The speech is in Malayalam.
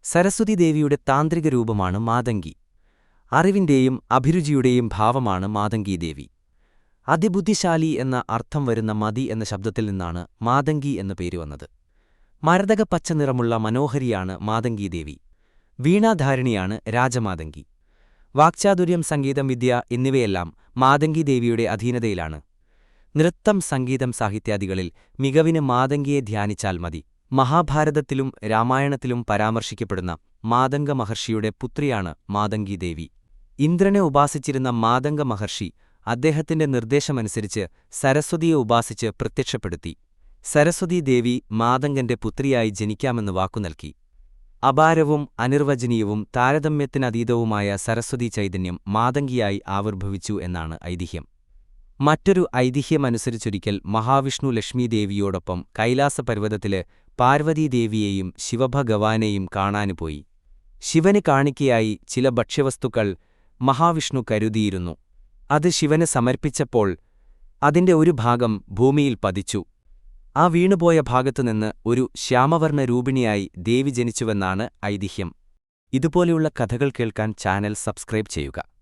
സരസ്വതി ദേവിയുടെ താന്ത്രിക രൂപമാണ് മാതംഗി. അറിവിന്റെയും അഭിരുചിയുടെയും ഭാവമാണ് മാതംഗീദേവി. അതിബുദ്ധിശാലി എന്ന അർത്ഥം വരുന്ന മതി എന്ന ശബ്ദത്തിൽ നിന്നാണ് മാതംഗി എന്ന പേര് വന്നത്. മരതക പച്ച നിറമുള്ള മനോഹരിയാണ് മാതംഗീദേവി. വീണാധാരിണിയാണ് രാജമാതംഗി. വാക്ചാതുര്യം, സംഗീതം, വിദ്യ എന്നിവയെല്ലാം മാതംഗീദേവിയുടെ അധീനതയിലാണ്. നൃത്തം, സംഗീതം, സാഹിത്യാദികളിൽ മികവിന് മാതംഗിയെ ധ്യാനിച്ചാൽ മതി. മഹാഭാരതത്തിലും രാമായണത്തിലും പരാമർശിക്കപ്പെടുന്ന മാതംഗ മഹർഷിയുടെ പുത്രിയാണ് മാതംഗീദേവി. ഇന്ദ്രനെ ഉപാസിച്ചിരുന്ന മാതംഗ മഹർഷി അദ്ദേഹത്തിന്റെ നിർദ്ദേശമനുസരിച്ച് സരസ്വതിയെ ഉപാസിച്ച് പ്രത്യക്ഷപ്പെടുത്തി. സരസ്വതീദേവി മാതംഗന്റെ പുത്രിയായി ജനിക്കാമെന്ന് വാക്കുനൽകി. അപാരവും അനിർവചനീയവും താരതമ്യത്തിനതീതവുമായ സരസ്വതീ ചൈതന്യം മാതംഗിയായി ആവിർഭവിച്ചു എന്നാണ് ഐതിഹ്യം. മറ്റൊരു ഐതിഹ്യമനുസരിച്ചൊരിക്കൽ മഹാവിഷ്ണു ലക്ഷ്മീദേവിയോടൊപ്പം കൈലാസപർവ്വതത്തില് പാർവതീദേവിയെയും ശിവഭഗവാനെയും കാണാനുപോയി. ശിവന് കാണിക്കയായി ചില ഭക്ഷ്യവസ്തുക്കൾ മഹാവിഷ്ണു കരുതിയിരുന്നു. അത് ശിവന് സമർപ്പിച്ചപ്പോൾ അതിന്റെ ഒരു ഭാഗം ഭൂമിയിൽ പതിച്ചു. ആ വീണുപോയ ഭാഗത്തുനിന്ന് ഒരു ശ്യാമവർണ്ണ രൂപിണിയായി ദേവി ജനിച്ചുവെന്നാണ് ഐതിഹ്യം. ഇതുപോലെയുള്ള കഥകൾ കേൾക്കാൻ ചാനൽ സബ്സ്ക്രൈബ് ചെയ്യുക.